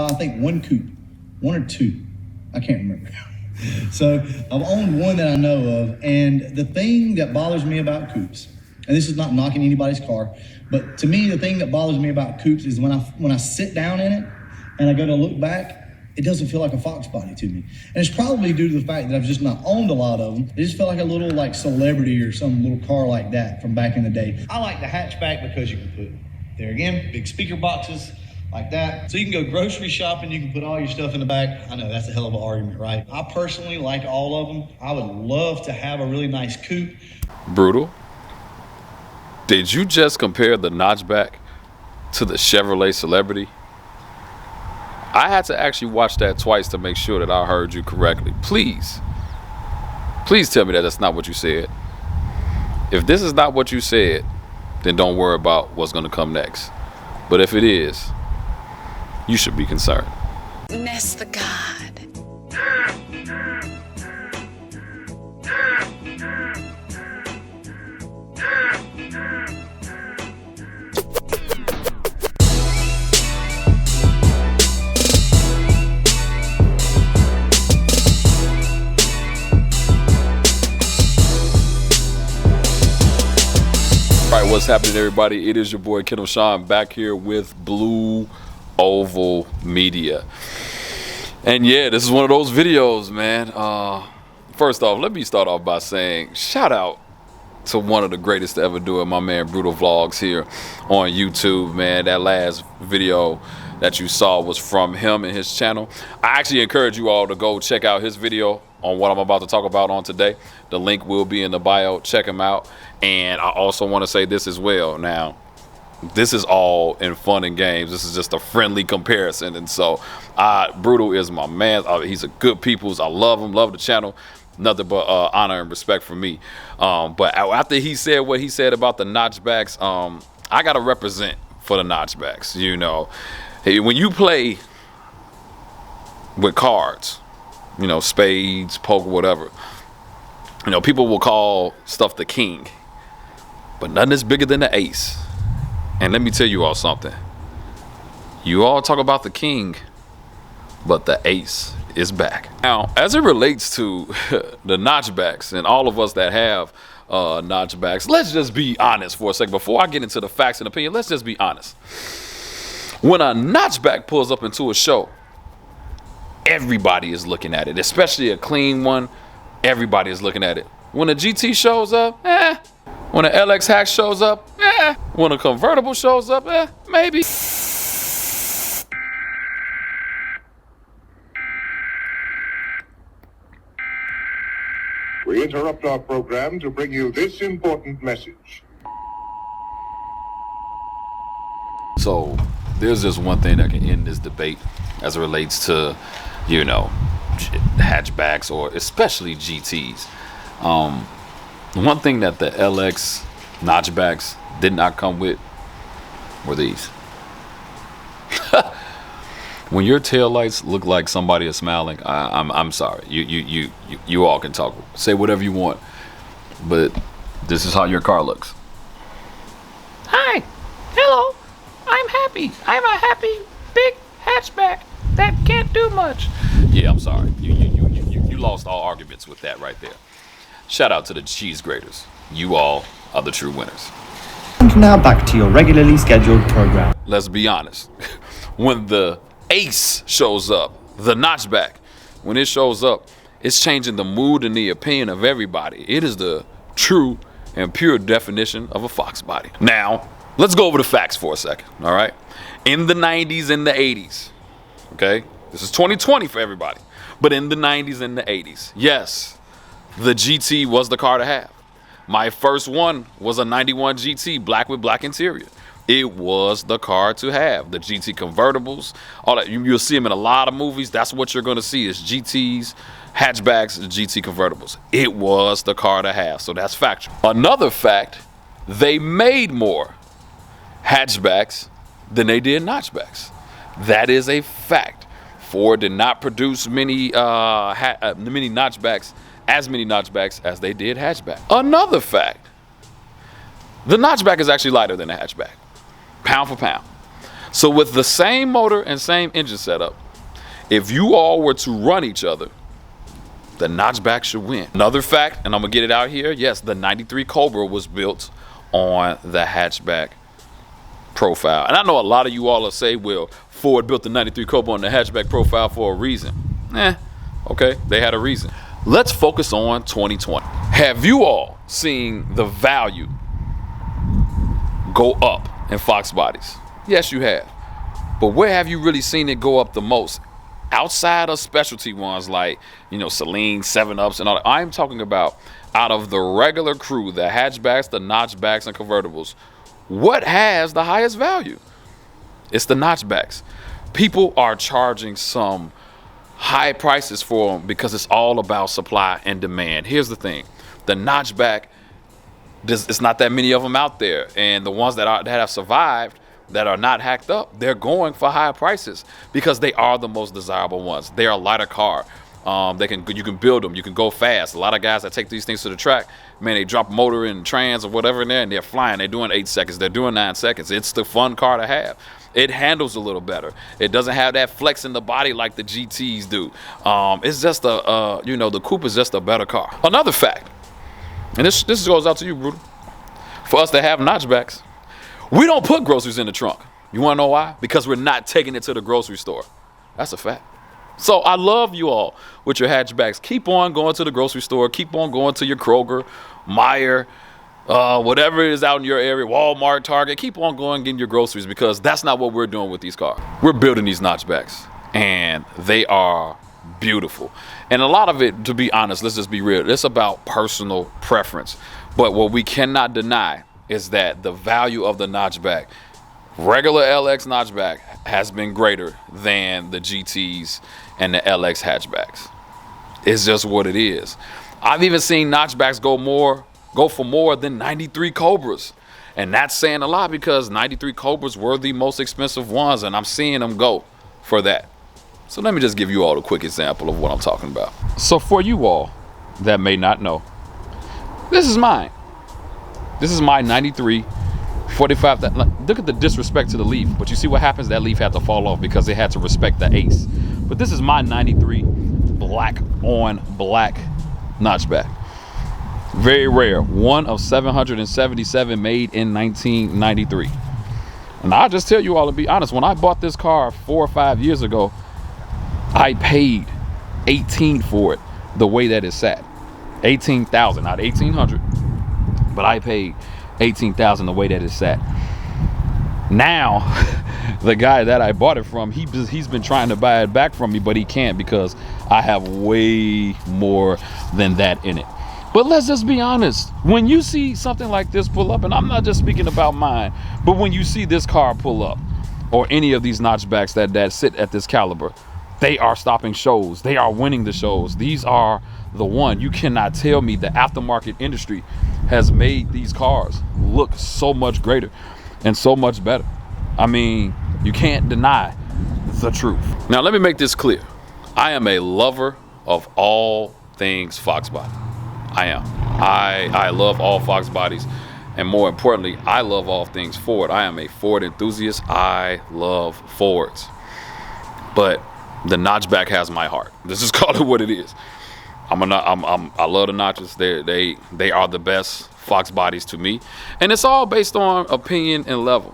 I think one coupe, one or two. I can't remember. So I've owned one that I know of, and the thing that bothers me about coupes, and this is not knocking anybody's car, but to me, the thing that bothers me about coupes is when I sit down in it and I go to look back, it doesn't feel like a FOXBODY to me. And it's probably due to the fact that I've just not owned a lot of them. It just felt like a little like celebrity or some little car like that from back in the day. I like the hatchback because you can put, there again, big speaker boxes like that. So you can go grocery shopping, you can put all your stuff in the back. I know that's a hell of an argument, right? I personally like all of them. I would love to have a really nice coupe. Brutal. Did you just compare the Notchback to the Chevrolet Celebrity? I had to actually watch that twice to make sure that I heard you correctly. Please tell me that that's not what you said. If this is not what you said, then don't worry about what's going to come next. But if it is, you should be concerned. Ness the God. Alright, what's happening, everybody? It is your boy Kendall Sean back here with Blue Oval Media. And yeah, this is one of those videos, man. First off, let me start off by saying shout out to one of the greatest to ever do it, my man Brutal Vlogs here on YouTube, man. That last video that you saw was from him and his channel. I actually encourage you all to go check out his video on what I'm about to talk about on today. The link will be in the bio. Check him out. And I also want to say this as well. Now, this is all in fun and games. This is just a friendly comparison. And so Brutal is my man. He's a good people's. I love him, love the channel. Nothing but honor and respect for me. But after he said what he said about the Notchbacks, I got to represent for the Notchbacks. You know, hey, when you play with cards, you know, spades, poker, whatever, you know, people will call stuff the king. But nothing is bigger than the ace. And let me tell you all something. You all talk about the king, but the ace is back. Now, as it relates to the Notchbacks and all of us that have Notchbacks, let's just be honest for a second. Before I get into the facts and opinion, let's just be honest. When a Notchback pulls up into a show, everybody is looking at it, especially a clean one. Everybody is looking at it. When a GT shows up, When an LX hack shows up, When a convertible shows up, maybe. We interrupt our program to bring you this important message. So there's just one thing that can end this debate as it relates to, you know, hatchbacks or especially GTs. One thing that the LX Notchbacks did not come with were these. When your taillights look like somebody is smiling, I'm sorry. You all can talk. Say whatever you want. But this is how your car looks. Hi. Hello. I'm happy. I'm a happy big hatchback that can't do much. Yeah, I'm sorry. You lost all arguments with that right there. Shout out to the cheese graters. You all are the true winners. And now back to your regularly scheduled program. Let's be honest. When the ace shows up, the Notchback, when it shows up, it's changing the mood and the opinion of everybody. It is the true and pure definition of a FOXBODY. Now, let's go over the facts for a second, all right? In the 90s and the 80s, okay? This is 2020 for everybody. But in the 90s and the 80s, yes, the GT was the car to have. My first one was a 91 GT, black with black interior. It was the car to have. The GT convertibles, all that. You'll see them in a lot of movies. That's what you're going to see is GTs, hatchbacks, and GT convertibles. It was the car to have. So that's factual. Another fact, they made more hatchbacks than they did notchbacks. That is a fact. Ford did not produce many notchbacks as they did hatchback. Another fact, the Notchback is actually lighter than a hatchback, pound for pound. So with the same motor and same engine setup, if you all were to run each other, the Notchback should win. Another fact, and I'm gonna get it out here, yes, the 93 Cobra was built on the hatchback profile. And I know a lot of you all will say, well, Ford built the 93 Cobra on the hatchback profile for a reason. Okay, they had a reason. Let's focus on 2020. Have you all seen the value go up in Fox bodies? Yes, you have. But where have you really seen it go up the most? Outside of specialty ones like, you know, Celine, 7-Ups and all that. I'm talking about out of the regular crew, the hatchbacks, the notchbacks, and convertibles. What has the highest value? It's the notchbacks. People are charging some high prices for them because it's all about supply and demand. Here's the thing. The notchback, it's not that many of them out there. And the ones that have survived, that are not hacked up, they're going for higher prices because they are the most desirable ones. They are a lighter car. You can build them. You can go fast. A lot of guys that take these things to the track, man, they drop motor and trans or whatever in there, and they're flying. They're doing 8 seconds. They're doing 9 seconds. It's the fun car to have. It handles a little better. It doesn't have that flex in the body like the GTs do. It's just the Coupe is just a better car. Another fact, and this goes out to you, Brutal. For us to have notchbacks, we don't put groceries in the trunk. You want to know why? Because we're not taking it to the grocery store. That's a fact. So I love you all with your hatchbacks. Keep on going to the grocery store. Keep on going to your Kroger, Meijer, whatever it is out in your area, Walmart, Target. Keep on going and getting your groceries because that's not what we're doing with these cars. We're building these notchbacks, and they are beautiful. And a lot of it, to be honest, let's just be real, it's about personal preference. But what we cannot deny is that the value of the notchback, regular LX notchback, has been greater than the GTs and the LX hatchbacks. It's just what it is. I've even seen notchbacks go for more than 93 Cobras. And that's saying a lot because 93 Cobras were the most expensive ones, and I'm seeing them go for that. So let me just give you all a quick example of what I'm talking about. So for you all that may not know, this is mine. This is my 93 45. Look at the disrespect to the leaf, but you see what happens? That leaf had to fall off because they had to respect the ace. But this is my 93 black on black notchback. Very rare. One of 777 made in 1993. And I'll just tell you all, to be honest, when I bought this car 4 or 5 years ago, I paid $18 for it the way that it sat. $18,000, not $1,800. But I paid $18,000 the way that it sat. Now, the guy that I bought it from, he's been trying to buy it back from me, but he can't because I have way more than that in it. But let's just be honest. When you see something like this pull up, and I'm not just speaking about mine, but when you see this car pull up, or any of these notchbacks that sit at this caliber, they are stopping shows. They are winning the shows. These are the one. You cannot tell me the aftermarket industry has made these cars look so much greater and so much better. I mean, you can't deny the truth. Now, let me make this clear. I am a lover of all things Fox body. I am. I love all Fox bodies. And more importantly, I love all things Ford. I am a Ford enthusiast. I love Fords. But the notchback has my heart. Let's just call it what it is. I love the notches. They are the best Fox bodies to me, and it's all based on opinion and level.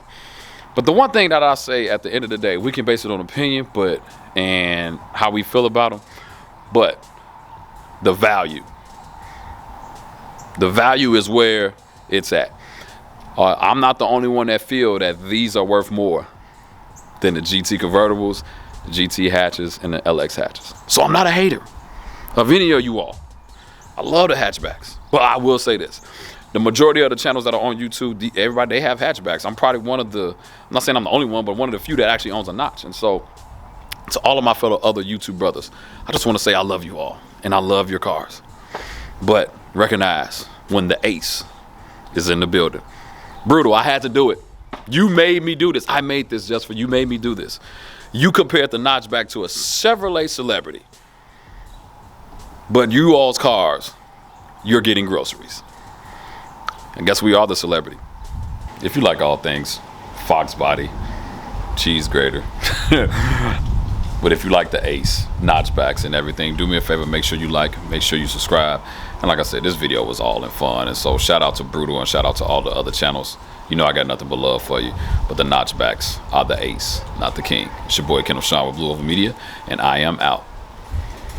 But the one thing that I say at the end of the day, we can base it on opinion, and how we feel about them, but the value is where it's at. I'm not the only one that feel that these are worth more than the GT convertibles, the GT hatches, and the LX hatches. So I'm not a hater of any of you all. I love the hatchbacks. But I will say this. The majority of the channels that are on YouTube, everybody, they have hatchbacks. I'm probably one of the, I'm not saying I'm the only one, but one of the few that actually owns a notch. And so to all of my fellow other YouTube brothers, I just want to say I love you all and I love your cars. But recognize when the ace is in the building. Brutal, I had to do it. You made me do this. I made this just for you. Made me do this. You compared the notchback to a Chevrolet Celebrity. But you all's cars, you're getting groceries. I guess we are the celebrity. If you like all things Fox body, cheese grater. But if you like the Ace, notchbacks and everything, do me a favor, make sure you like, make sure you subscribe. And like I said, this video was all in fun. And so shout out to Brutal and shout out to all the other channels. You know I got nothing but love for you. But the notchbacks are the Ace, not the King. It's your boy Kendall Sean with Blue Oval Media, and I am out.